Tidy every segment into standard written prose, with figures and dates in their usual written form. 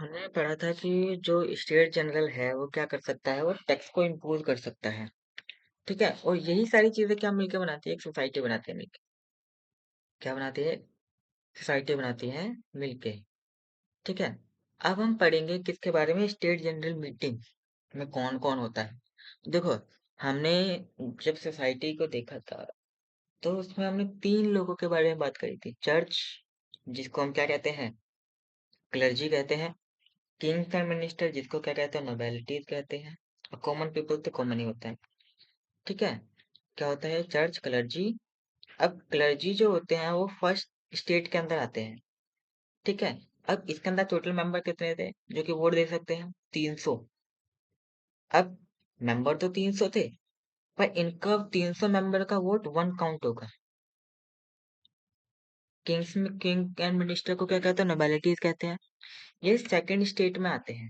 हमने पढ़ा था कि जो स्टेट जनरल है वो क्या कर सकता है, वो टैक्स को इम्पोज कर सकता है। ठीक है, और यही सारी चीजें क्या मिलकर बनाती है, एक सोसाइटी बनाती है मिलके। क्या बनाती है? सोसाइटी बनाती है मिलके। ठीक है। अब हम पढ़ेंगे किसके बारे में, स्टेट जनरल मीटिंग में कौन कौन होता है। देखो, हमने जब सोसाइटी को देखा था तो उसमें हमने तीन लोगों के बारे में बात करी थी। चर्च, जिसको हम क्या कहते हैं, क्लर्जी कहते हैं। किंग्स एंड मिनिस्टर, जिसको क्या कहते हैं, नोबिलिटीज कहते हैं। और कॉमन पीपल तो कॉमन ही होता है। ठीक है। क्या होता है? Church, clergy. अब क्लर्जी जो होते हैं वो फर्स्ट स्टेट के अंदर आते हैं। ठीक है। अब इसके अंदर टोटल मेंबर कितने थे जो कि वोट दे सकते हैं? 300। अब मेंबर तो 300 थे, पर इनका 300 मेंबर का वोट वन काउंट होगा। किंग्स में किंग एंड मिनिस्टर को क्या कहते हैं, नोबिलिटीज कहते हैं। ये सेकंड स्टेट में आते हैं।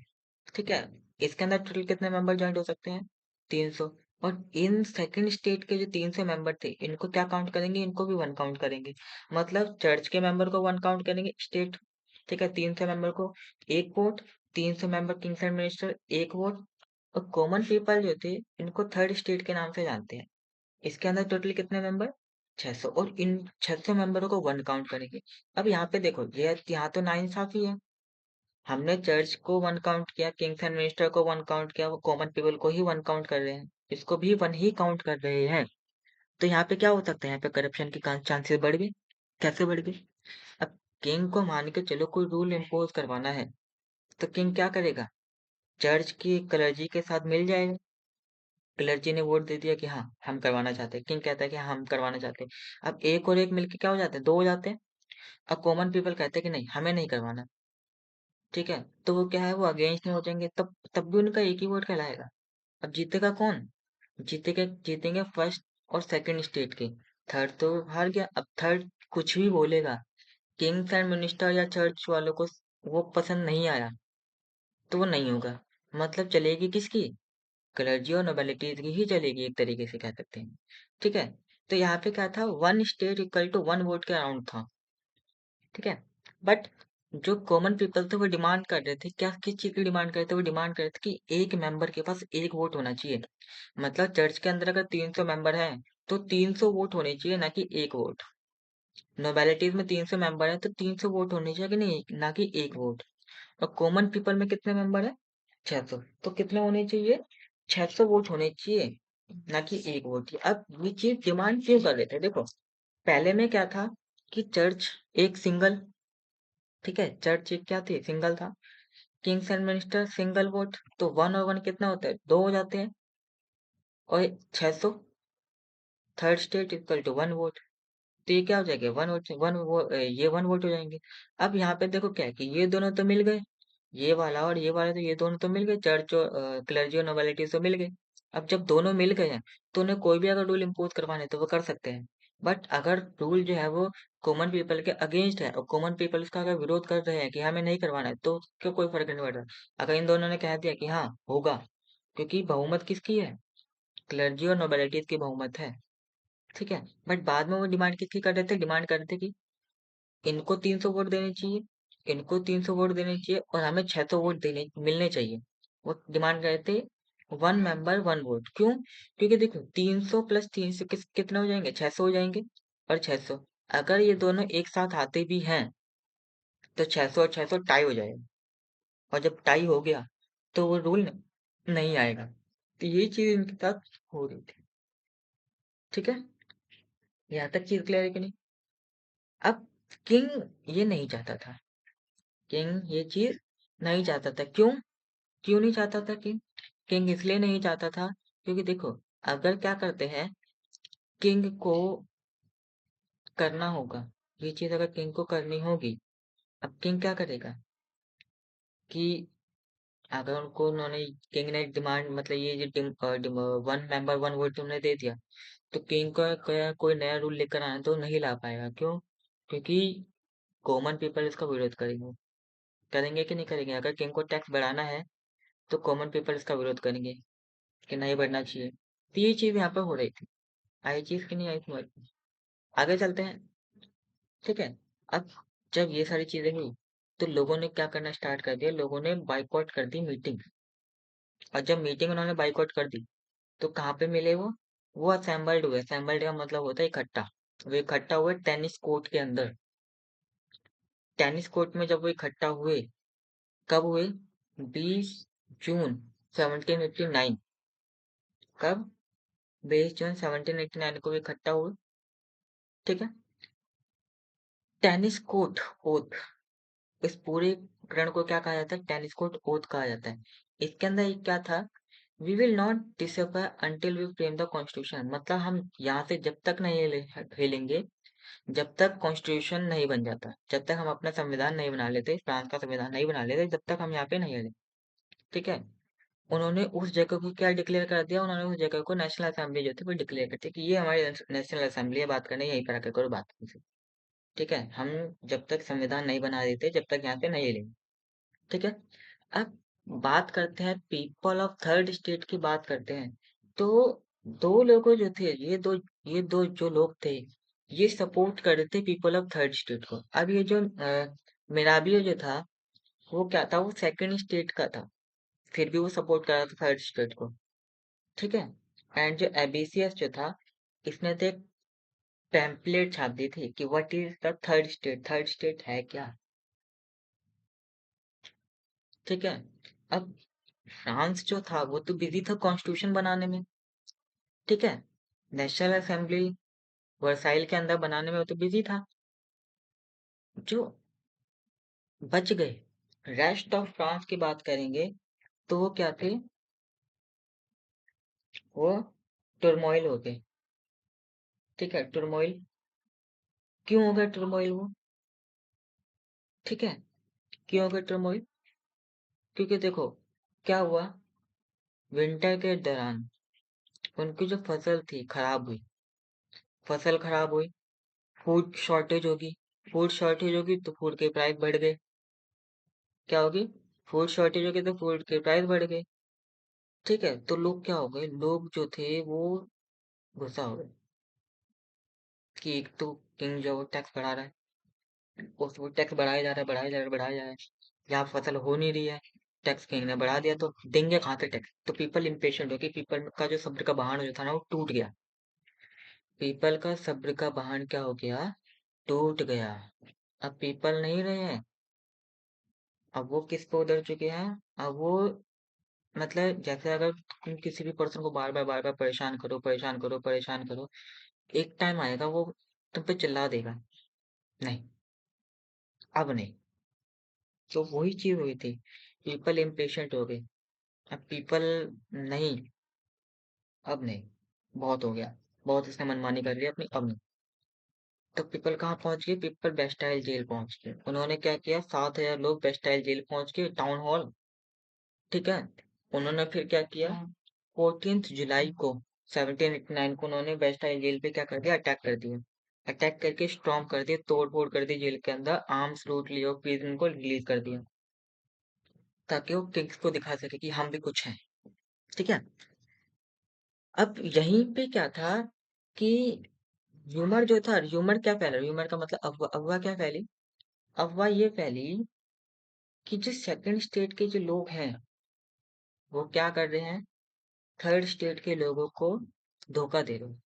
ठीक है। इसके अंदर टोटल कितने मेंबर ज्वाइन हो सकते हैं? 300। और इन सेकंड स्टेट के जो 300 मेंबर थे, इनको क्या काउंट करेंगे? इनको भी वन काउंट करेंगे। मतलब चर्च के मेंबर को वन काउंट करेंगे स्टेट। ठीक है, 300 मेंबर को एक vote. 300 member Kings and minister एक वोट। और कॉमन पीपल जो थे, इनको थर्ड स्टेट के नाम से जानते हैं। इसके अंदर टोटल कितने मेंबर? 600। और इन 600 मेंबरों को वन काउंट करेंगे। अब यहाँ पे देखो, ये यहाँ तो नाइंसाफी है। हमने चर्च को वन काउंट किया, किंग्स एंड मिनिस्टर को वन काउंट किया, वो कॉमन पीपल को ही वन काउंट कर रहे हैं। इसको भी वन ही काउंट कर रहे हैं। तो यहाँ पे क्या हो सकता है? यहाँ पे करप्शन की चांसेस बढ़ गए। कैसे बढ़ गए? अब किंग को मान के चलो कोई रूल इम्पोज करवाना है, तो किंग क्या करेगा? चर्च की क्लर्जी के साथ मिल जाएगा। क्लर्जी ने वोट दे दिया कि हाँ हम करवाना चाहते हैं, किंग कहता है कि हाँ हम करवाना चाहते हैं। अब एक और एक मिलके क्या हो जाते हैं? दो हो जाते हैं। अब कॉमन पीपल कहते हैं कि नहीं, हमें नहीं करवाना। ठीक है। तो वो क्या है, वो अगेंस्ट नहीं हो जाएंगे, तब भी उनका एक ही वोट कहलाएगा। अब जीतेगा कौन? जीतेंगे फर्स्ट और सेकंड स्टेट के। थर्ड तो हार गया। अब थर्ड कुछ भी बोलेगा, किंग्स एंड मिनिस्टर या चर्च वालों को वो पसंद नहीं आया, तो वो नहीं होगा। मतलब चलेगी किसकी? क्लर्जी और नोबिलिटीज की ही चलेगी, एक तरीके से कह सकते हैं। ठीक है। तो यहाँ पे क्या था, one state equal to one vote के अराउंड था। ठीक है। बट जो कॉमन पीपल थे वो डिमांड कर रहे थे, क्या किस चीज की डिमांड कर रहे थे? वो डिमांड कर रहे थे कि एक मेंबर के पास एक वोट होना चाहिए। मतलब चर्च के अंदर अगर 300 मेंबर हैं, तो 300 वोट होने चाहिए, ना कि एक वोट। नोबिलिटीज में 300 मेंबर है तो 300 वोट होने चाहिए कि नहीं, ना कि एक वोट। और कॉमन पीपल में कितने मेंबर है? 600। तो कितने होने चाहिए? 600 वोट होने चाहिए, ना कि एक वोट। अब ये चीज डिमांड क्यों कर रहे थे? देखो, पहले में क्या था कि चर्च एक सिंगल, ठीक है, चर्च एक क्या थी, सिंगल था। Kings and minister single vote, तो वन और वन कितना होता है? दो हो जाते हैं। और 600, third state equal to one vote. तो ये क्या हो जाएगा, वन वोट, ये वन वोट हो जाएंगे। अब यहाँ पे देखो क्या है कि ये दोनों तो मिल गए, ये वाला और ये वाला, तो ये दोनों तो मिल गए, चर्च और क्लर्जी और नोबिलिटी तो मिल गए। अब जब दोनों मिल गए हैं, तो उन्हें कोई भी अगर रूल इम्पोज करवाने तो वो कर सकते हैं। बट अगर रूल जो है वो कॉमन पीपल के अगेंस्ट है, और कॉमन पीपल उसका अगर विरोध कर रहे हैं कि हमें नहीं करवाना है, तो क्यों कोई फर्क नहीं पड़ रहा। अगर इन दोनों ने कह दिया कि हाँ होगा, क्योंकि बहुमत किसकी है? क्लर्जी और नोबिलिटीज की बहुमत है। ठीक है। बट बाद में वो डिमांड किसकी कर रहे थे? डिमांड कर रहे थे कि इनको 300 वोट देने चाहिए, इनको 300 वोट देने चाहिए, और हमें 600 वोट देने मिलने चाहिए। वो डिमांड कर रहे थे वन मेंबर वन वोट। क्यों? क्योंकि देखो 300 प्लस 300 कितने हो जाएंगे? 600 हो जाएंगे। और 600, अगर ये दोनों एक साथ आते भी हैं, तो 600 और 600 टाई हो जाएगा। और जब टाई हो गया, तो वो रूल नहीं आएगा। तो ये चीज इनके साथ हो रही थी। ठीक है। यहाँ तक चीज क्लियर है कि नहीं? अब किंग ये नहीं चाहता था, किंग ये चीज नहीं चाहता था। क्यों? क्यों नहीं चाहता था किंग? किंग इसलिए नहीं चाहता था क्योंकि देखो, अगर क्या करते हैं, किंग को करना होगा, ये चीज अगर किंग को करनी होगी, अब किंग क्या करेगा कि अगर उनको उन्होंने, किंग ने डिमांड, मतलब ये जो वन मेंबर वन वोट तुमने दे दिया, तो किंग का कोई नया रूल लेकर आना तो नहीं ला पाएगा। क्यों? क्योंकि कॉमन पीपल इसका विरोध करेंगे। करेंगे कि नहीं करेंगे? अगर किंग को टैक्स बढ़ाना है, तो कॉमन पीपल इसका विरोध करेंगे कि नहीं बढ़ना चाहिए। तो ये चीज यहाँ पर हो रही थी। आई चीज की नहीं आई समझ में? आगे चलते हैं। ठीक है। अब जब ये सारी चीजें हुई, तो लोगों ने क्या करना स्टार्ट कर दिया, लोगों ने बाइकआउट कर दी मीटिंग। और जब मीटिंग उन्होंने बाइकआउट कर दी, तो कहाँ पे मिले वो असेंबल्ड हुए। असेंबल्ड का मतलब होता है इकट्ठा। वो इकट्ठा हुए टेनिस कोर्ट के अंदर। टेनिस कोर्ट में जब वो इकट्ठा हुए, कब हुए? 20 जून 1789। कब? 20 जून 1789 को वो इकट्ठा हुए। ठीक है। टेनिस कोर्ट ओथ, इस पूरे प्रकरण को क्या कहा जाता है? टेनिस कोर्ट ओथ कहा जाता है। इसके अंदर एक क्या था? We will not disappoint until we frame the constitution. मतलब हम यहाँ से जब तक नहीं हिलेंगे, जब तक कॉन्स्टिट्यूशन नहीं बन जाता, जब तक हम अपना संविधान नहीं बना लेते, फ्रांस का संविधान नहीं बना लेते, जब तक हम यहाँ पे नहीं हिले। ठीक है। उन्होंने उस जगह को क्या डिक्लेयर कर दिया? उन्होंने उस जगह को नेशनल असेंबली जो थी वो डिक्लेयर कर दिया कि ये हमारी नेशनल असेंबली है, बात करनी है, यहीं पर आकर करो बात हमसे। ठीक है। हम जब तक संविधान नहीं बना देते, जब तक यहाँ से नहीं हिलेंगे। ठीक है। अब बात करते हैं पीपल ऑफ थर्ड स्टेट की, बात करते हैं। तो दो लोगों जो थे, ये दो जो लोग थे, ये सपोर्ट कर रहे थे पीपल ऑफ थर्ड स्टेट को। अब ये जो मिराबियो जो था, वो क्या था? वो सेकंड स्टेट का था, फिर भी वो सपोर्ट कर रहा था थर्ड स्टेट को। ठीक है। एंड जो एबीसीएस जो था, इसने तो एक पैम्पलेट छाप दी थी कि what is the third state, third state है क्या। ठीक है। अब फ्रांस जो था वो तो बिजी था कॉन्स्टिट्यूशन बनाने में। ठीक है। नेशनल असेंबली वर्साइल के अंदर बनाने में वो तो बिजी था। जो बच गए, रेस्ट ऑफ फ्रांस की बात करेंगे, तो वो क्या थे? वो टर्मोइल हो गए। ठीक है। टर्मोइल क्यों हो गया? टर्मोइल वो, ठीक है, क्यों हो गया टर्मोइल? क्योंकि देखो क्या हुआ, विंटर के दौरान उनकी जो फसल थी खराब हुई। फसल खराब हुई, फूड शॉर्टेज होगी। फूड शॉर्टेज होगी तो फूड के प्राइस बढ़ गए। क्या होगी? फूड शॉर्टेज होगी तो फूड के प्राइस बढ़ गए। ठीक है। तो लोग क्या हो गए, लोग जो थे वो गुस्सा हो गए कि एक तो किंग जो टैक्स बढ़ा रहा है, उस वो टैक्स बढ़ाया जा रहा है, बढ़ाया जा रहा है, बढ़ाया जा रहा है, यहाँ फसल हो नहीं रही है, टैक्स किंग ने बढ़ा दिया, तो देंगे कहाँ से टैक्स? तो पीपल इम्पेशेंट हो गई, पीपल का जो सब्र का बहान जो था ना वो टूट गया। पीपल का सब्र का बहान क्या हो गया? टूट गया। अब पीपल नहीं रहे हैं। अब वो किस पे उतर चुके हैं? अब वो, मतलब जैसे अगर तुम किसी भी पर्सन को बार बार परेशान करो, परेशान करो, परेशान करो, एक टाइम आएगा वो तुम पे चिल्ला देगा, नहीं, अब नहीं। तो वही चीज हुई थी, पीपल इम्पेशेंट हो गए। अब पीपल नहीं, अब नहीं, बहुत हो गया, बहुत इसने मनमानी कर लिया अपनी, अब नहीं। तो पीपल कहाँ पहुंच गए? पीपल बेस्टाइल जेल पहुंच गए। उन्होंने क्या किया, 7,000 लोग बेस्टाइल जेल पहुंच गए, टाउन हॉल। ठीक है। उन्होंने फिर क्या किया, 14 जुलाई को 1789 को उन्होंने बेस्टाइल जेल पे क्या कर दिया? अटैक कर दिया। अटैक करके स्ट्रॉन्ग कर दिया, तोड़ फोड़ कर दी जेल के अंदर, आर्म्स लूट लिए और प्रिजन को रिलीज कर दिया, ताकि वो किंग्स को दिखा सके कि हम भी कुछ हैं। ठीक है। अब यहीं पे क्या था कि ह्यूमर जो था, ह्यूमर क्या फैला, ह्यूमर का मतलब अफवाह, अफवाह क्या फैली? अफवाह ये फैली कि जो सेकंड स्टेट के जो लोग हैं, वो क्या कर रहे हैं? थर्ड स्टेट के लोगों को धोखा दे रहे हैं।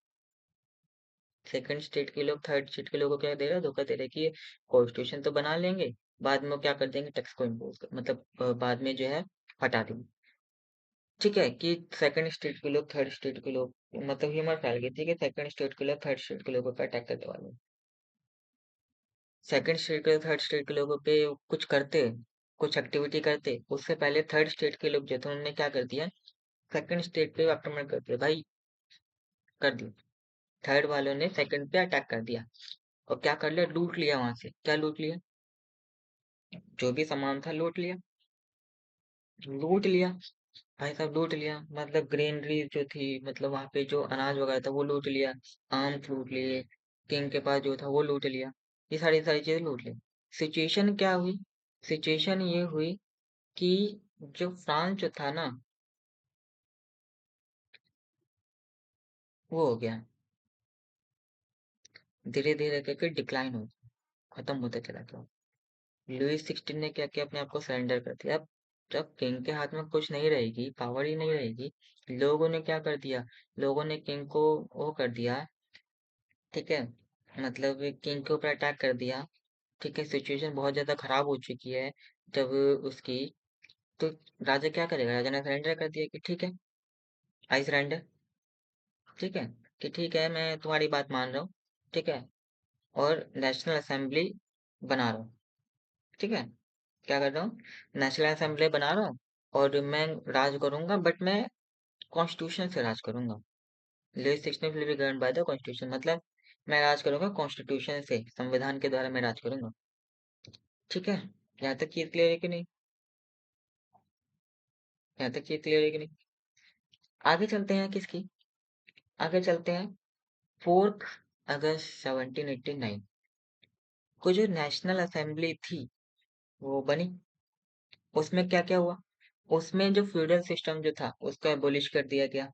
सेकंड स्टेट के लोग थर्ड स्टेट के लोगों को क्या दे रहे हैं? धोखा दे रहे हैं कि ये कॉन्स्टिट्यूशन तो बना लेंगे, बाद में वो क्या कर देंगे? टैक्स को इम्पोज कर, मतलब बाद में जो है हटा देंगे। ठीक है। कि सेकंड स्टेट के लोग थर्ड स्टेट के लोग, मतलब ह्यूमर फैल गई थी कि सेकंड स्टेट के लोग थर्ड स्टेट के लोगों पर अटैक करने वाले हैं। सेकंड स्टेट के थर्ड स्टेट के लोगों पे कुछ करते, कुछ एक्टिविटी करते, उससे पहले थर्ड स्टेट के लोग जो थे उन्होंने क्या कर दिया? सेकंड स्टेट पे आक्रमण कर दिया भाई, कर दिया। थर्ड वालों ने सेकंड पे अटैक कर दिया और क्या कर लिया? लूट लिया वहां से। क्या लूट लिया? जो भी सामान था लूट लिया। लूट लिया भाई साहब, लूट लिया, मतलब ग्रेनरी जो थी, मतलब वहां पे जो अनाज वगैरह था वो लूट लिया, आम लूट लिए, किंग के पास जो था वो लूट लिया, ये सारी सारी चीजें लूट ली। सिचुएशन क्या हुई? सिचुएशन ये हुई कि जो फ्रांस जो था ना, वो हो गया, धीरे धीरे करके डिक्लाइन हो, खत्म होता चला गया। लुईस 16 ने क्या किया, अपने आप को सरेंडर कर दिया। अब जब किंग के हाथ में कुछ नहीं रहेगी, पावर ही नहीं रहेगी, लोगों ने क्या कर दिया, लोगों ने किंग को वो कर दिया, ठीक है, मतलब किंग के ऊपर अटैक कर दिया, ठीक है, सिचुएशन बहुत ज्यादा खराब हो चुकी है जब उसकी, तो राजा क्या करेगा, राजा ने सरेंडर कर दिया कि ठीक है, आई सरेंडर, ठीक है, कि ठीक है मैं तुम्हारी बात मान रहा हूँ, ठीक है, और नेशनल असेंबली बना रहा हूँ, ठीक है, क्या कर रहा हूँ, नेशनल असेंबली बना रहा हूँ, और मैं राज करूंगा, बट मैं कॉन्स्टिट्यूशन से राज करूंगा। Legislation will be governed by the constitution, मतलब मैं राज करूंगा कॉन्स्टिट्यूशन से, संविधान के द्वारा मैं राज करूंगा, ठीक है। यहाँ तक ये क्लियर है कि नहीं, यहाँ तक ये क्लियर है कि नहीं। आगे चलते हैं किसकी, आगे चलते हैं 4 अगस्त 1789 को जो नेशनल असेंबली थी वो बनी। उसमें क्या क्या हुआ, उसमें जो फ्यूडल सिस्टम जो था उसको एबोलिश कर दिया गया,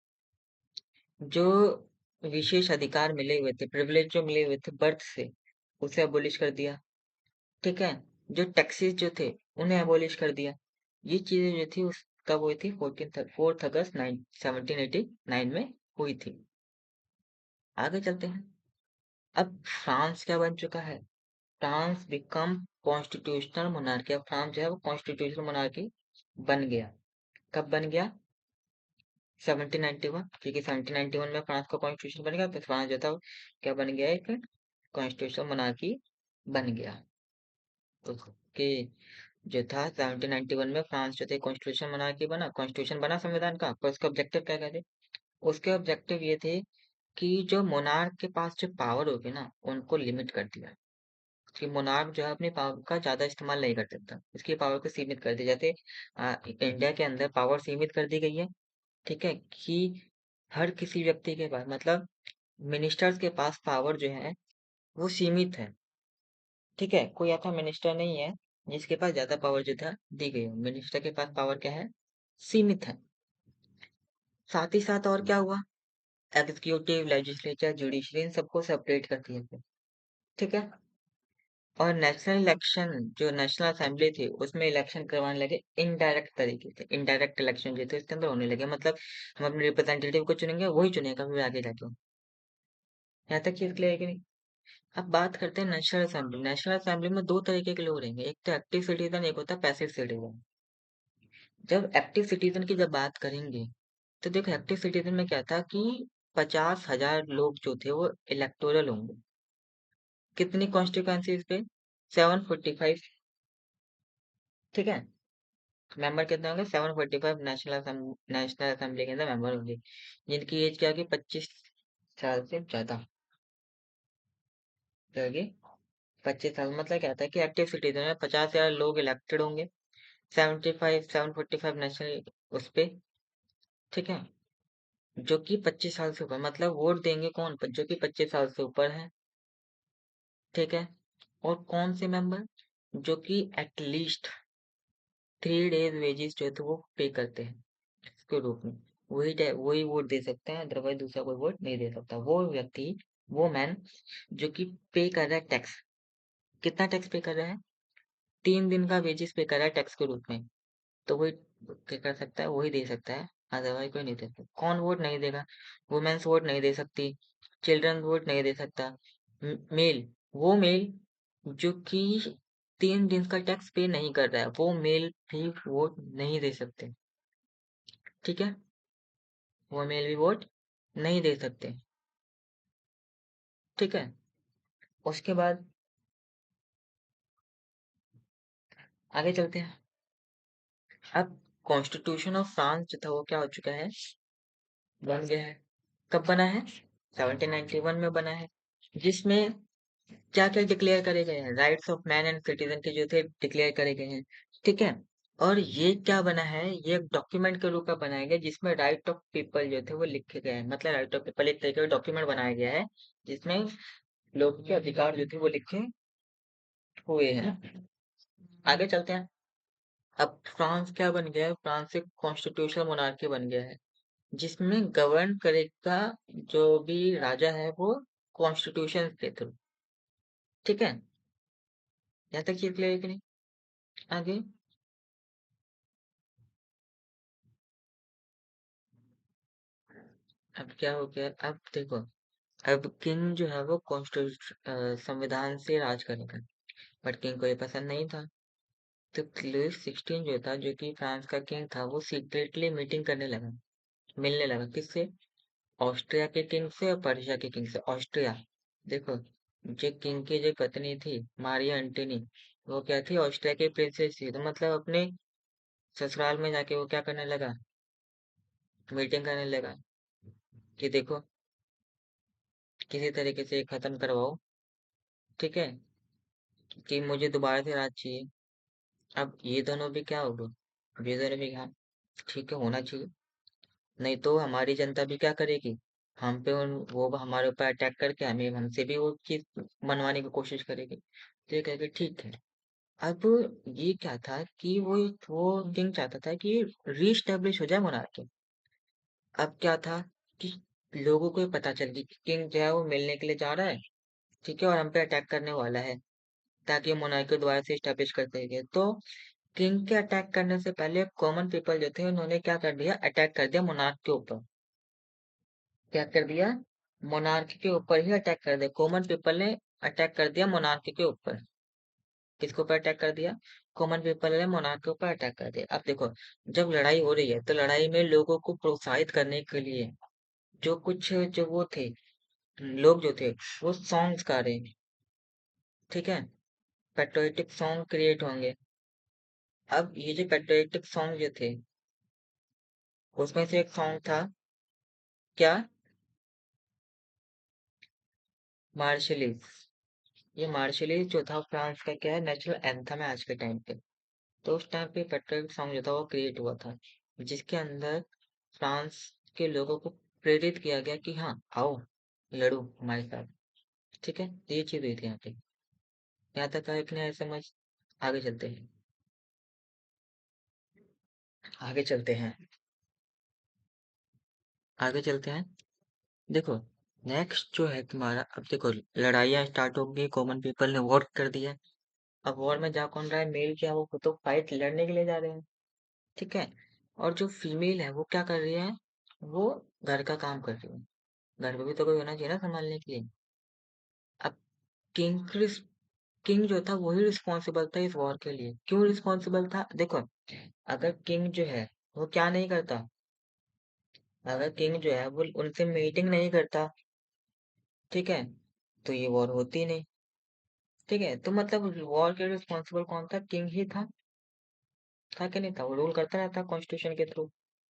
जो विशेष अधिकार मिले हुए थे, प्रिविलेज जो मिले हुए थे बर्थ से, उसे एबोलिश कर दिया, ठीक है, जो टैक्सेस जो थे उन्हें एबोलिश कर दिया। ये चीजें जो थी उस कब हुई थी, 4 अगस्त 1789 में हुई थी। आगे चलते हैं। अब फ्रांस क्या बन चुका है, फ्रांस बिकम कॉन्स्टिट्यूशनल मोनार्की। अब फ्रांस जो है वो कॉन्स्टिट्यूशनल मोनार्की बन गया। कब बन गया, 1791, क्योंकि 1791 में फ्रांस का कॉन्स्टिट्यूशन बन गया, तो फ्रांस जो था वो क्या बन गया, एक कॉन्स्टिट्यूशनल मोनार्की बन गया। तो कि जो था 1791 में फ्रांस जो थे कॉन्स्टिट्यूशन मोनार्की बना, कॉन्स्टिट्यूशन बना संविधान का, पर उसका ऑब्जेक्टिव क्या कहते, उसके ऑब्जेक्टिव ये थे कि जो मोनार्क के पास जो पावर होगी ना उनको लिमिट कर दिया, कि मोनार्क जो है अपनी पावर का ज्यादा इस्तेमाल नहीं कर सकता, इसकी पावर को सीमित कर दिया। जैसे इंडिया के अंदर पावर सीमित कर दी गई है, ठीक है, कि हर किसी व्यक्ति के पास, मतलब मिनिस्टर्स के पास पावर जो है वो सीमित है, ठीक है, कोई ऐसा मिनिस्टर नहीं है जिसके पास ज्यादा पावर जो था दी गई हो, मिनिस्टर के पास पावर क्या है, सीमित है। साथ ही साथ और क्या हुआ, एग्जीक्यूटिव, लेजिस्लेचर, जुडिशरी, इन सबको सेपरेट कर दिया गया, ठीक है। और नेशनल इलेक्शन, जो नेशनल असेंबली थी उसमें इलेक्शन करवाने लगे इनडायरेक्ट तरीके से, इनडायरेक्ट इलेक्शन जो थे उसके अंदर होने लगे, मतलब हम अपने रिप्रेजेंटेटिव को चुनेंगे, वही चुनेगा फिर आगे जाके। यहाँ तक चीज क्लियर है कि नहीं। अब बात करते हैं नेशनल असेंबली। नेशनल असेंबली में दो तरीके के लोग रहेंगे, एक तो एक्टिव सिटीजन, एक होता है पैसिव सिटीजन। जब एक्टिव सिटीजन की जब बात करेंगे तो देखो एक्टिव सिटीजन में क्या था कि 50,000 लोग जो थे वो इलेक्टोरल होंगे, कितनी कॉन्स्टिट्यूएंसीज पे, 745, ठीक है, मेंबर कितने होंगे, 745 नेशनल असेंबली के अंदर मेंबर होंगे, जिनकी एज क्या होगी, 25 साल से ज्यादा होगी। 25 साल मतलब क्या था कि एक्टिव सिटीजन में 50,000 लोग इलेक्टेड होंगे, 745 नेशनल उस पे, ठीक है, जो कि 25 साल से ऊपर, मतलब वोट देंगे कौन, जो कि 25 साल से ऊपर है, ठीक है। और कौन से मेंबर, जो कि एटलीस्ट 3 डेज वेजेस जो थे वो पे करते हैं इसके रूप में, वही वोट दे सकते हैं, अदरवाइज दूसरा कोई वोट नहीं दे सकता। वो व्यक्ति, वो मैन जो कि पे कर रहा है टैक्स, कितना टैक्स पे कर रहा है, 3 दिन का वेजेस पे कर रहा है टैक्स के रूप में, तो वही क्या कर सकता है, वही दे सकता है, अदरवाइज कोई नहीं दे सकता। कौन वोट नहीं देगा, वुमेन्स वोट नहीं दे सकती, चिल्ड्रन वोट नहीं दे सकता, मेल, वो मेल जो कि 3 दिन का टैक्स पे नहीं कर रहा है, वो मेल भी वोट नहीं दे सकते, ठीक है, वो मेल भी वोट नहीं दे सकते, ठीक है। उसके बाद आगे चलते हैं। अब कॉन्स्टिट्यूशन ऑफ फ्रांस जो था वो क्या हो चुका है, बन गया है। कब बना है, 1791 में बना है, जिसमें क्या क्या डिक्लेयर करे गए हैं, rights of man and citizen के जो थे डिक्लेयर करे गए हैं, ठीक है। और ये क्या बना है, ये एक डॉक्यूमेंट के रूप में बनाया गया जिसमें राइट ऑफ पीपल जो थे वो लिखे गए हैं, मतलब राइट ऑफ पीपल एक तरीके का डॉक्यूमेंट बनाया गया है जिसमें लोगों के अधिकार जो थे वो लिखे हुए हैं। आगे चलते हैं। अब फ्रांस क्या बन गया है, फ्रांस एक कॉन्स्टिट्यूशनल मोनार्की बन गया है, जिसमें गवर्न करेगा जो भी राजा है वो कॉन्स्टिट्यूशन के थ्रू, ठीक है। यहाँ तक ये क्लियर है कि नहीं। आगे अब क्या हो गया, अब देखो, अब किंग जो है वो कॉन्स्टिट्यूशन संविधान से राज करेगा, बट किंग को ये पसंद नहीं था। तो लुईस 16 जो था, जो कि फ्रांस का किंग था, वो सीक्रेटली मीटिंग करने लगा, मिलने लगा किससे, ऑस्ट्रिया के किंग से और पर्शिया के किंग से। ऑस्ट्रिया, देखो, जो किंग की जो पत्नी थी मारिया एंटोनी, वो क्या थी, ऑस्ट्रिया की प्रिंसेस थी। तो मतलब अपने ससुराल में जाके वो क्या करने लगा, मीटिंग करने लगा कि देखो किसी तरीके से ये खत्म करवाओ, ठीक है, कि मुझे दोबारा से राज चाहिए। अब ये दोनों भी क्या हो गए, अब ये दोनों भी, हाँ ठीक है, होना चाहिए, नहीं तो हमारी जनता भी क्या करेगी, हम पे वो हमारे ऊपर अटैक करके हमें हमसे भी वो चीज मनवाने की कोशिश करेगी। तो ये कहेगा ठीक है। अब ये क्या था कि वो किंग चाहता था कि रीस्टेब्लिश हो जाए मोनार्की। अब क्या था कि लोगों को ये पता चल गई कि किंग जो है वो मिलने के लिए जा रहा है, ठीक है, और हम पे अटैक करने वाला है, ताकि मोनार्की दोबारा से स्टेब्लिश कर सके। तो किंग के अटैक करने से पहले कॉमन पीपल जो थे उन्होंने क्या कर दिया, अटैक कर दिया मोनार्क के ऊपर। क्या कर दिया, मोनार्की के ऊपर ही अटैक कर दिया, कॉमन पीपल ने अटैक कर दिया मोनार्की के ऊपर। किसके ऊपर अटैक कर दिया, कॉमन पीपल ने मोनार्क के ऊपर अटैक कर दिया। अब देखो, जब लड़ाई हो रही है तो लड़ाई में लोगों को प्रोत्साहित करने के लिए जो कुछ जो वो थे, लोग जो थे वो सॉन्ग्स गा रहे हैं, ठीक है, पेट्रियोटिक सॉन्ग क्रिएट होंगे। अब ये जो पेट्रियोटिक सॉन्ग जो थे, उसमें से एक सॉन्ग था, क्या, मार्शलिस। ये मार्शलिस जो था फ्रांस का क्या है, नेशनल एंथम है आज के टाइम पे। तो उस टाइम पे पेट्रियोटिक सॉन्ग जो था वो क्रिएट हुआ था, जिसके अंदर फ्रांस के लोगों को प्रेरित किया गया कि हाँ आओ लड़ो हमारे साथ, ठीक है। तो ये चीज हुई थी यहाँ पे। यहाँ तक है कि नहीं समझ, आगे चलते हैं, आगे चलते हैं, आगे चलते हैं। देखो, नेक्स्ट जो है तुम्हारा, अब देखो लड़ाइयाँ स्टार्ट हो गई, कॉमन पीपल ने वॉर कर दिया। अब वॉर में जा कौन रहा है, मेल क्या है, वो तो फाइट लड़ने के लिए जा रहे हैं, ठीक है। और जो फीमेल है वो क्या कर रही है, वो घर का काम कर रही है। घर पे भी तो कोई होना चाहिए ना संभालने के लिए। अब किंग किंग जो था वही रिस्पॉन्सिबल था इस वॉर के लिए। क्यों रिस्पॉन्सिबल था, देखो, अगर किंग जो है वो क्या नहीं करता, अगर किंग जो है वो उनसे मीटिंग नहीं करता, ठीक है, तो ये वॉर होती नहीं, ठीक है। तो मतलब वॉर के रिस्पॉन्सिबल कौन था, किंग ही था कि नहीं था, वो रूल करता रहता कॉन्स्टिट्यूशन के थ्रू,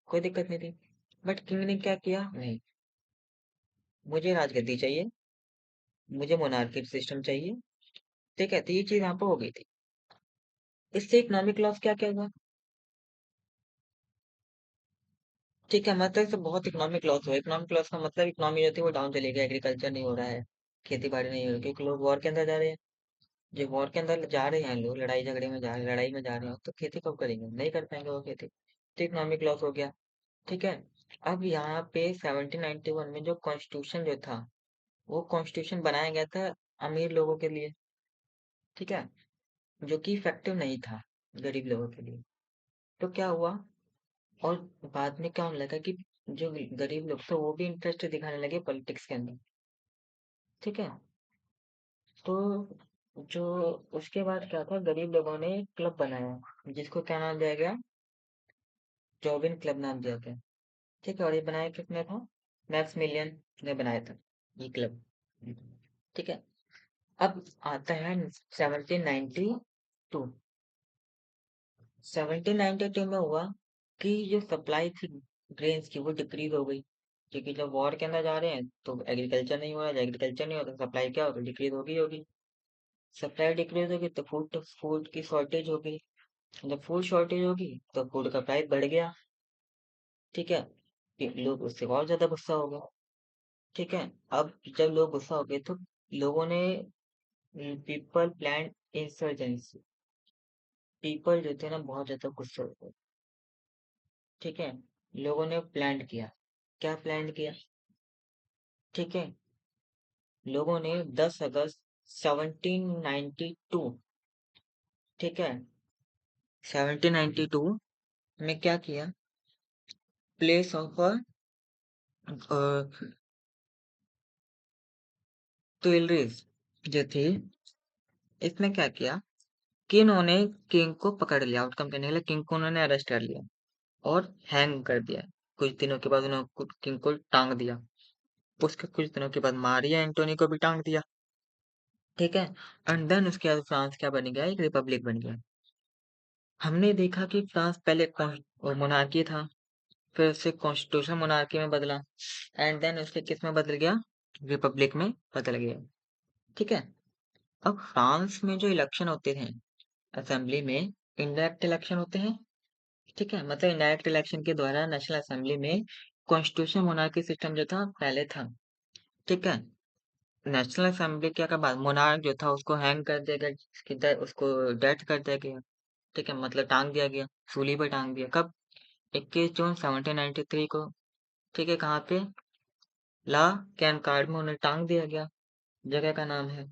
कोई दिक्कत नहीं थी। बट किंग ने क्या किया, नहीं, मुझे राजगद्दी चाहिए, मुझे मोनार्की सिस्टम चाहिए, ठीक है। तो ये चीज यहाँ पे हो गई थी। इससे इकोनॉमिक लॉस क्या क्या हुआ, ठीक है, मतलब इससे बहुत इकोनॉमिक लॉस हुआ। इकोनॉमिक लॉस का मतलब इकोनॉमी जो थी वो डाउन चली गई, एग्रीकल्चर नहीं हो रहा है, खेती बाड़ी नहीं हो रही, क्योंकि लोग वॉर के अंदर जा रहे हैं। जो वॉर के अंदर जा रहे हैं लोग, लड़ाई झगड़े में जा रहे, लड़ाई में जा रहे हो, तो खेती कब करेंगे, नहीं कर पाएंगे वो खेती। तो इकोनॉमिक लॉस हो गया, ठीक है। अब यहाँ पे 1791 में जो कॉन्स्टिट्यूशन जो था, वो कॉन्स्टिट्यूशन बनाया गया था अमीर लोगों के लिए, ठीक है, जो कि इफेक्टिव नहीं था गरीब लोगों के लिए। तो क्या हुआ, और बाद में क्या होने लगा कि जो गरीब लोग थे वो भी इंटरेस्ट दिखाने लगे पॉलिटिक्स के अंदर, ठीक है। तो जो उसके बाद क्या था, गरीब लोगों ने एक क्लब बनाया जिसको क्या नाम दिया गया, जॉबिन क्लब नाम दिया गया, ठीक है। और ये बनाया किसने था, मैक्समिलियन ने बनाया था ये क्लब, ठीक है। अब आता है 1792। 1792 में हुआ कि जो सप्लाई थी ग्रेन्स की वो डिक्रीज हो गई, क्योंकि जब वॉर के अंदर जा रहे हैं तो एग्रीकल्चर नहीं हो रहा, जब एग्रीकल्चर नहीं होता सप्लाई क्या होगी, डिक्रीज होगी। सप्लाई डिक्रीज होगी तो फूड की शॉर्टेज होगी, जब फूड शॉर्टेज होगी तो फूड का प्राइस बढ़ गया, ठीक है। फिर लोग उससे और ज्यादा गुस्सा हो गए, ठीक है। अब जब लोग गुस्सा हो गए तो लोगों ने पीपल प्लान इंसर्जेंसी, पीपल जो थे ना बहुत ज्यादा गुस्से हो गए, ठीक है। लोगों ने प्लान किया, क्या प्लान किया, ठीक है। लोगों ने 10 अगस्त 1792, ठीक है, 1792 में क्या किया, प्लेस ऑफ ट्वेलरीज जो थी, इसमें क्या किया कि इन्होंने किंग को पकड़ लिया, आउटकम करने के लिए किंग को उन्होंने अरेस्ट कर लिया और हैंग कर दिया। कुछ दिनों के बाद उन्होंने किंग को टांग दिया। उसके कुछ दिनों के बाद मारिया एंटोनी को भी टांग दिया। ठीक है। एंड देन उसके बाद फ्रांस क्या बन गया, एक रिपब्लिक बन गया। हमने देखा कि फ्रांस पहले मोनार्की था, फिर उससे कॉन्स्टिट्यूशन मोनार्की में बदला, एंड देन उसके किस में बदल गया, रिपब्लिक में बदल गया। ठीक है। अब फ्रांस में जो इलेक्शन होते हैं असेंबली में, इनडायरेक्ट इलेक्शन होते हैं। ठीक है, मतलब इनडायरेक्ट इलेक्शन के द्वारा नेशनल असेंबली में कॉन्स्टिट्यूशन मोनार्की सिस्टम जो था पहले था। ठीक है। नेशनल असेंबली क्या का बाद मोनार्क जो था उसको हैंग कर दिया गया, उसको डेथ कर दिया गया। ठीक है, मतलब टांग दिया गया, सूली पर टांग दिया। कब? 21 जून 1793 को। ठीक है, कहाँ पे? ला कैन कार्ड में उन्हें टांग दिया गया, जगह का नाम है।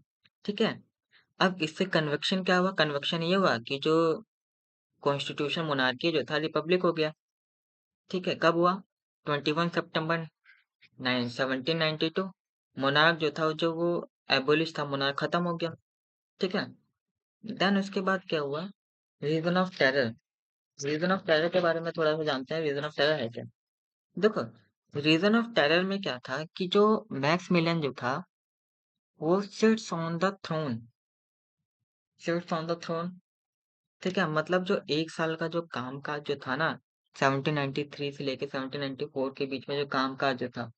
ठीक है। अब इससे कन्वेक्शन क्या हुआ, कन्वेक्शन ये हुआ कि जो कॉन्स्टिट्यूशन मोनार्की जो था रिपब्लिक हो गया। ठीक है, कब हुआ? 21 सितंबर 1792। मोनार्क जो था जो वो एबोलिश था, मोनार्क खत्म हो गया। ठीक है। देन उसके बाद क्या हुआ, reign of terror. Reign of terror के बारे में थोड़ा सा जानते हैं, रीजन ऑफ टेरर है क्या? देखो, रीजन ऑफ टेरर में क्या था कि जो मैक्स मिलन जो था वो सिट्स ऑन द थ्रोन। ठीक है, मतलब जो एक साल का जो काम काज जो था ना, 1793 से लेके 1794 के बीच में जो काम काज जो था,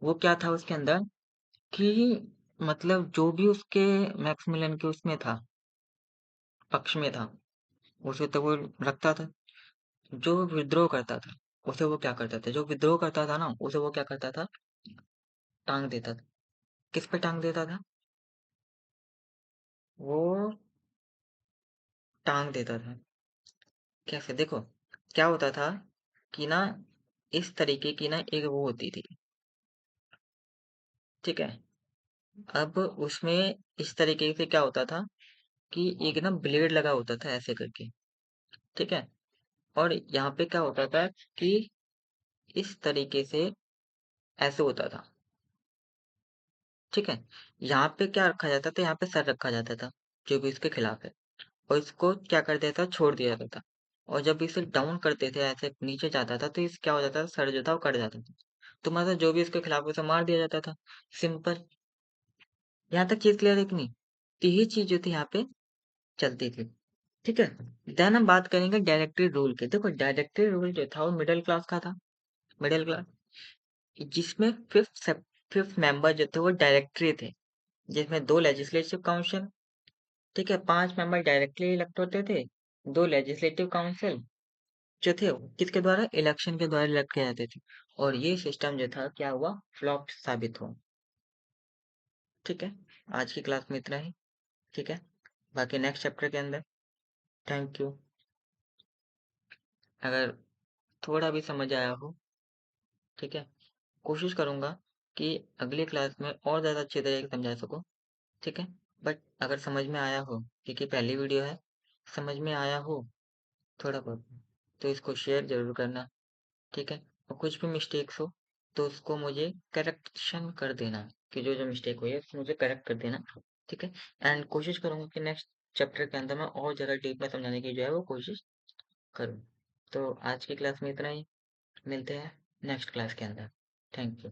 वो क्या था उसके अंदर कि मतलब जो भी उसके मैक्सिमिलियन के उसमें था, पक्ष में था, उसे तो वो रखता था। जो विद्रोह करता था उसे वो क्या करता था, जो विद्रोह करता था ना उसे वो क्या करता था, टांग देता था। किस पे टांग देता था? वो टांग देता था। कैसे? देखो, क्या होता था कि ना, इस तरीके की ना एक वो होती थी। ठीक है। अब उसमें इस तरीके से क्या होता था कि एक ना ब्लेड लगा होता था ऐसे करके। ठीक है। और यहाँ पे क्या होता था कि इस तरीके से ऐसे होता था। ठीक है। यहाँ पे क्या रखा जाता था, यहाँ पे सर रखा जाता था जो भी इसके खिलाफ है, और इसको क्या कर देता था, छोड़ दिया जाता था। और जब इसे डाउन करते थे, ऐसे नीचे जाता था, तो इस क्या हो जाता था, सर जो था वो कट जाता था। तो मतलब जो भी इसके खिलाफ है, उसे मार दिया जाता था। सिंपल। यहाँ तक चीज क्लियर है कि नहीं? तो यही चीज जो थी यहाँ पे चलती थी। ठीक है। देन हम बात करेंगे डायरेक्टरी रूल की। देखो, डायरेक्टरी रूल जो था वो मिडिल क्लास का था। मिडिल क्लास, जिसमें फिफ्थ मेंबर जो थे वो डायरेक्टरी थे, जिसमें दो लेजिस्लेटिव काउंसिल। ठीक है, 5 मेंबर डायरेक्टली इलेक्ट होते थे, दो लेजिस्लेटिव काउंसिल जो थे वो किसके द्वारा, इलेक्शन के द्वारा इलेक्ट किए जाते थे। और ये सिस्टम जो था क्या हुआ, फ्लॉप साबित हुआ। ठीक है। आज की क्लास में इतना ही। ठीक है। बाकी नेक्स्ट चैप्टर के अंदर। Thank you. अगर थोड़ा भी समझ आया हो, ठीक है, कोशिश करूंगा कि अगली क्लास में और ज़्यादा अच्छे तरीके से समझा सकूं। ठीक है। बट अगर समझ में आया हो, क्योंकि पहली वीडियो है, समझ में आया हो थोड़ा बहुत, तो इसको शेयर जरूर करना। ठीक है। और कुछ भी मिस्टेक्स हो तो उसको मुझे करेक्शन कर देना, कि जो जो मिस्टेक हुई है उसको मुझे करेक्ट कर देना। ठीक है। एंड कोशिश करूंगा कि नेक्स्ट चैप्टर के अंदर मैं और ज़्यादा डीप में समझाने की जो है वो कोशिश करूँ। तो आज की क्लास में इतना ही, मिलते हैं नेक्स्ट क्लास के अंदर। Thank you.